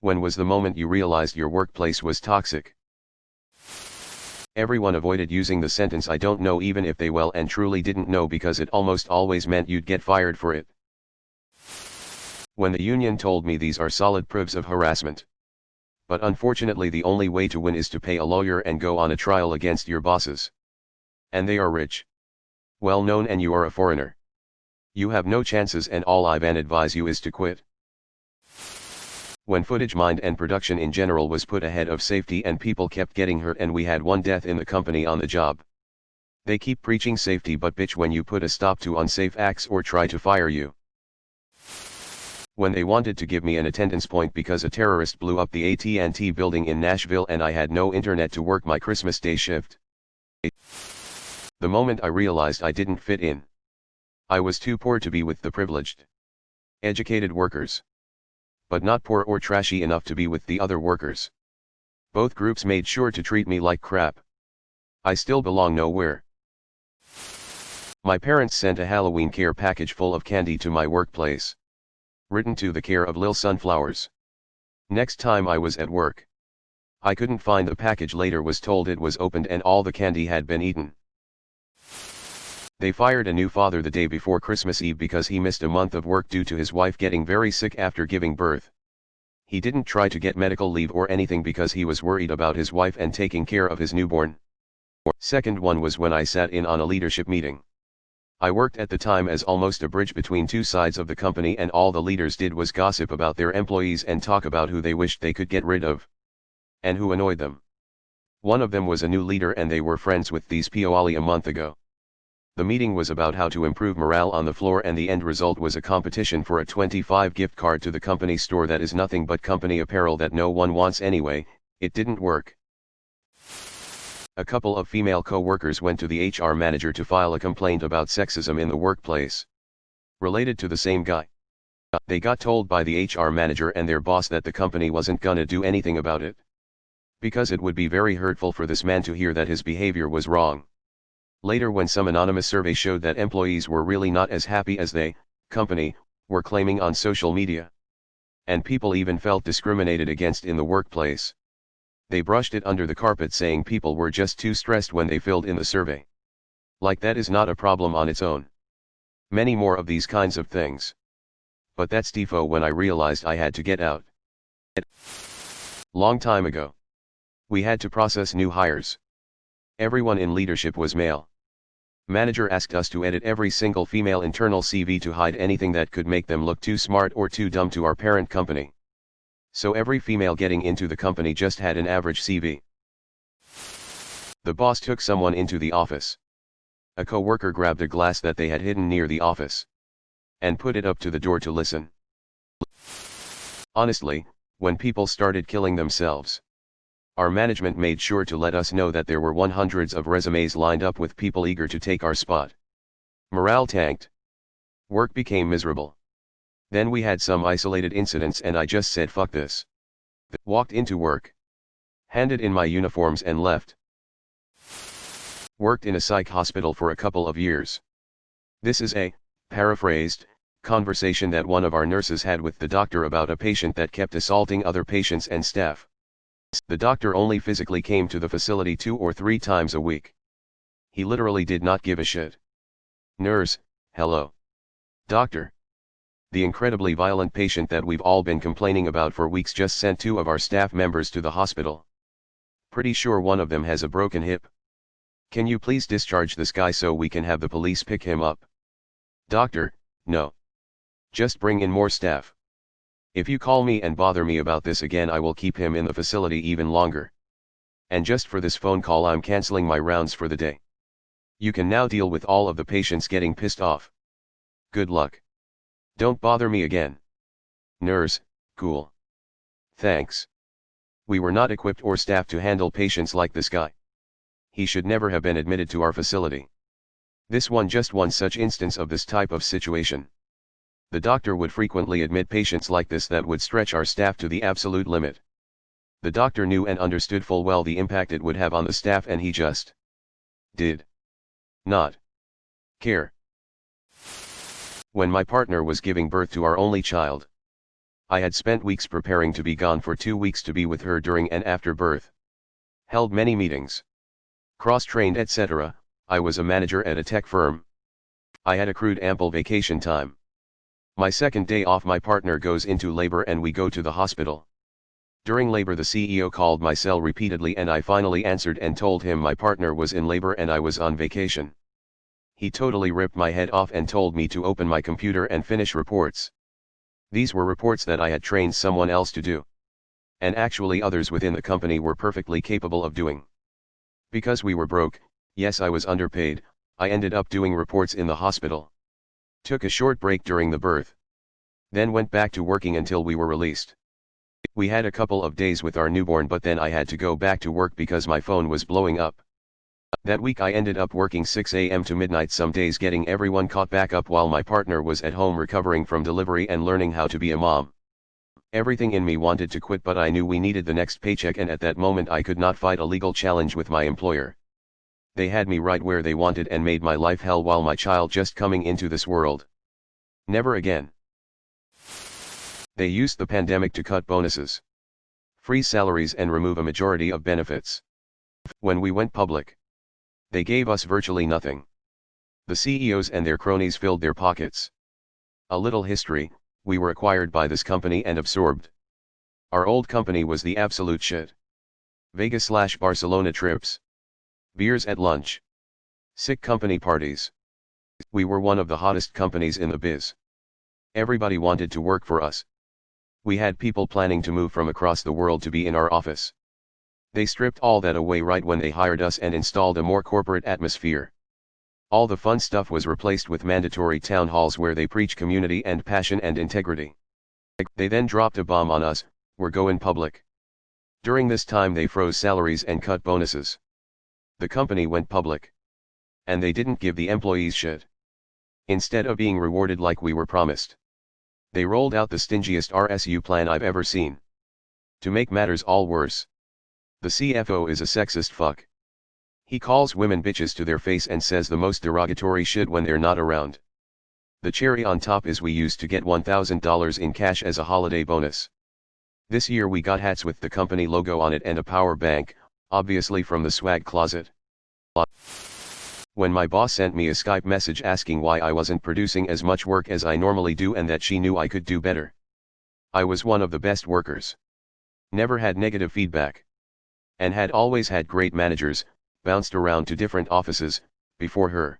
When was the moment you realized your workplace was toxic? Everyone avoided using the sentence "I don't know" even if they well and truly didn't know, because it almost always meant you'd get fired for it. When the union told me these are solid proofs of harassment. But unfortunately the only way to win is to pay a lawyer and go on a trial against your bosses. And they are rich, well known, and you are a foreigner. You have no chances, and all I can advise you is to quit. When footage mined and production in general was put ahead of safety and people kept getting hurt and we had one death in the company on the job. They keep preaching safety but bitch when you put a stop to unsafe acts or try to fire you. When they wanted to give me an attendance point because a terrorist blew up the AT&T building in Nashville and I had no internet to work my Christmas Day shift. The moment I realized I didn't fit in. I was too poor to be with the privileged, educated workers, but not poor or trashy enough to be with the other workers. Both groups made sure to treat me like crap. I still belong nowhere. My parents sent a Halloween care package full of candy to my workplace. Written to the care of Lil Sunflowers. Next time I was at work, I couldn't find the package. Later was told it was opened and all the candy had been eaten. They fired a new father the day before Christmas Eve because he missed a month of work due to his wife getting very sick after giving birth. He didn't try to get medical leave or anything because he was worried about his wife and taking care of his newborn. Second one was when I sat in on a leadership meeting. I worked at the time as almost a bridge between two sides of the company, and all the leaders did was gossip about their employees and talk about who they wished they could get rid of, and who annoyed them. One of them was a new leader and they were friends with these people a month ago. The meeting was about how to improve morale on the floor, and the end result was a competition for a 25 gift card to the company store that is nothing but company apparel that no one wants anyway. It didn't work. A couple of female co-workers went to the HR manager to file a complaint about sexism in the workplace, related to the same guy. They got told by the HR manager and their boss that the company wasn't gonna do anything about it, because it would be very hurtful for this man to hear that his behavior was wrong. Later, when some anonymous survey showed that employees were really not as happy as they, company, were claiming on social media, and people even felt discriminated against in the workplace, they brushed it under the carpet, saying people were just too stressed when they filled in the survey. Like that is not a problem on its own. Many more of these kinds of things. But that's defo when I realized I had to get out. Long time ago. We had to process new hires. Everyone in leadership was male. Manager asked us to edit every single female internal CV to hide anything that could make them look too smart or too dumb to our parent company. So every female getting into the company just had an average CV. The boss took someone into the office. A co-worker grabbed a glass that they had hidden near the office and put it up to the door to listen. Honestly, when people started killing themselves, our management made sure to let us know that there were hundreds of resumes lined up with people eager to take our spot. Morale tanked. Work became miserable. Then we had some isolated incidents and I just said fuck this. Walked into work. Handed in my uniforms and left. Worked in a psych hospital for a couple of years. This is a, paraphrased, conversation that one of our nurses had with the doctor about a patient that kept assaulting other patients and staff. The doctor only physically came to the facility 2 or 3 times a week. He literally did not give a shit. Nurse, hello. Doctor. The incredibly violent patient that we've all been complaining about for weeks just sent 2 of our staff members to the hospital. Pretty sure one of them has a broken hip. Can you please discharge this guy so we can have the police pick him up? Doctor, no. Just bring in more staff. If you call me and bother me about this again, I will keep him in the facility even longer. And just for this phone call I'm canceling my rounds for the day. You can now deal with all of the patients getting pissed off. Good luck. Don't bother me again. Nurse, cool. Thanks. We were not equipped or staffed to handle patients like this guy. He should never have been admitted to our facility. This one just one such instance of this type of situation. The doctor would frequently admit patients like this that would stretch our staff to the absolute limit. The doctor knew and understood full well the impact it would have on the staff, and he just did not care. When my partner was giving birth to our only child, I had spent weeks preparing to be gone for 2 weeks to be with her during and after birth. Held many meetings. Cross-trained etc. I was a manager at a tech firm. I had accrued ample vacation time. My second day off, my partner goes into labor and we go to the hospital. During labor, the CEO called my cell repeatedly and I finally answered and told him my partner was in labor and I was on vacation. He totally ripped my head off and told me to open my computer and finish reports. These were reports that I had trained someone else to do. And actually others within the company were perfectly capable of doing. Because we were broke, yes, I was underpaid, I ended up doing reports in the hospital. Took a short break during the birth. Then went back to working until we were released. We had a couple of days with our newborn, but then I had to go back to work because my phone was blowing up. That week I ended up working 6 a.m. to midnight some days, getting everyone caught back up while my partner was at home recovering from delivery and learning how to be a mom. Everything in me wanted to quit, but I knew we needed the next paycheck, and at that moment I could not fight a legal challenge with my employer. They had me right where they wanted and made my life hell while my child just coming into this world. Never again. They used the pandemic to cut bonuses, freeze salaries and remove a majority of benefits. When we went public, they gave us virtually nothing. The CEOs and their cronies filled their pockets. A little history: we were acquired by this company and absorbed. Our old company was the absolute shit. Vegas/Barcelona trips. Beers at lunch. Sick company parties. We were one of the hottest companies in the biz. Everybody wanted to work for us. We had people planning to move from across the world to be in our office. They stripped all that away right when they hired us and installed a more corporate atmosphere. All the fun stuff was replaced with mandatory town halls where they preach community and passion and integrity. They then dropped a bomb on us: we're going public. During this time they froze salaries and cut bonuses. The company went public. And they didn't give the employees shit. Instead of being rewarded like we were promised, they rolled out the stingiest RSU plan I've ever seen. To make matters all worse, the CFO is a sexist fuck. He calls women bitches to their face and says the most derogatory shit when they're not around. The cherry on top is we used to get $1,000 in cash as a holiday bonus. This year we got hats with the company logo on it and a power bank, obviously from the swag closet. When my boss sent me a Skype message asking why I wasn't producing as much work as I normally do and that she knew I could do better. I was one of the best workers. Never had negative feedback. And had always had great managers, bounced around to different offices, before her.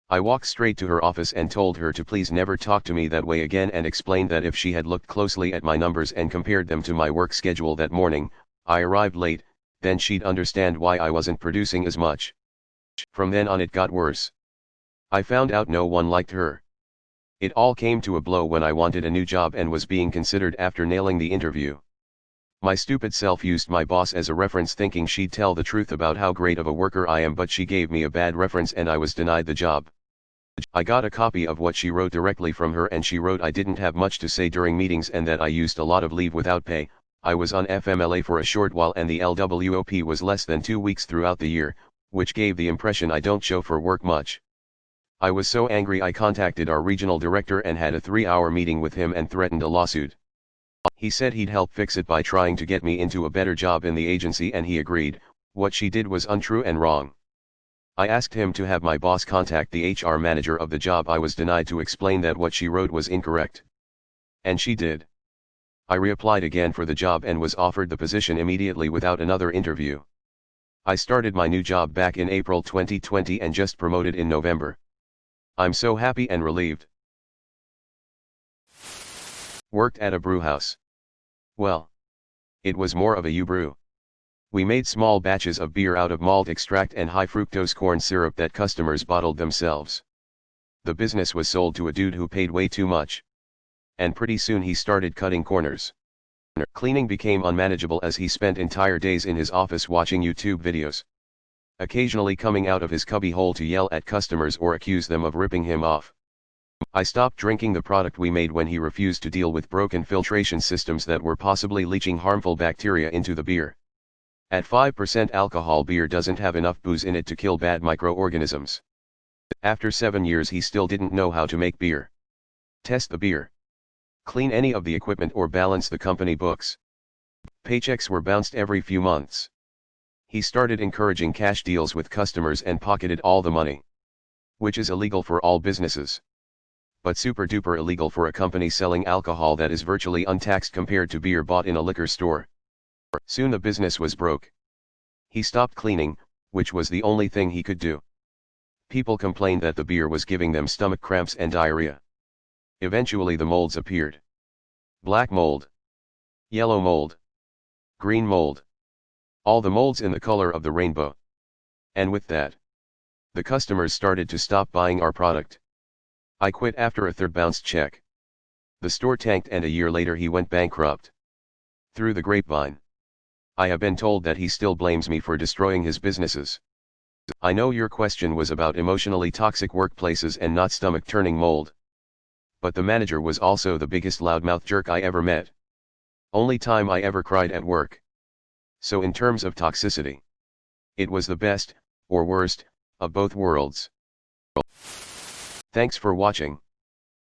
I walked straight to her office and told her to please never talk to me that way again, and explained that if she had looked closely at my numbers and compared them to my work schedule that morning, I arrived late, then she'd understand why I wasn't producing as much. From then on it got worse. I found out no one liked her. It all came to a blow when I wanted a new job and was being considered after nailing the interview. My stupid self used my boss as a reference thinking she'd tell the truth about how great of a worker I am, but she gave me a bad reference and I was denied the job. I got a copy of what she wrote directly from her, and she wrote I didn't have much to say during meetings and that I used a lot of leave without pay. I was on FMLA for a short while and the LWOP was less than 2 weeks throughout the year, which gave the impression I don't show for work much. I was so angry I contacted our regional director and had a 3-hour meeting with him and threatened a lawsuit. He said he'd help fix it by trying to get me into a better job in the agency, and he agreed. What she did was untrue and wrong. I asked him to have my boss contact the HR manager of the job I was denied to explain that what she wrote was incorrect. And she did. I reapplied again for the job and was offered the position immediately without another interview. I started my new job back in April 2020 and just promoted in November. I'm so happy and relieved. Worked at a brew house. Well, it was more of a U-brew. We made small batches of beer out of malt extract and high fructose corn syrup that customers bottled themselves. The business was sold to a dude who paid way too much. And pretty soon he started cutting corners. Cleaning became unmanageable as he spent entire days in his office watching YouTube videos. Occasionally coming out of his cubbyhole to yell at customers or accuse them of ripping him off. I stopped drinking the product we made when he refused to deal with broken filtration systems that were possibly leaching harmful bacteria into the beer. At 5% alcohol, beer doesn't have enough booze in it to kill bad microorganisms. After 7 years he still didn't know how to make beer. Test the beer. clean any of the equipment or balance the company books. Paychecks were bounced every few months. He started encouraging cash deals with customers and pocketed all the money, which is illegal for all businesses, but super duper illegal for a company selling alcohol that is virtually untaxed compared to beer bought in a liquor store. Soon the business was broke. He stopped cleaning, which was the only thing he could do. People complained that the beer was giving them stomach cramps and diarrhea. Eventually the molds appeared. Black mold, yellow mold, green mold. All the molds in the color of the rainbow. And with that, the customers started to stop buying our product. I quit after a third bounced check. The store tanked and a year later he went bankrupt. Through the grapevine, I have been told that he still blames me for destroying his businesses. I know your question was about emotionally toxic workplaces and not stomach-turning mold. But the manager was also the biggest loudmouth jerk I ever met. Only time I ever cried at work. So in terms of toxicity, it was the best, or worst, of both worlds. Thanks for watching.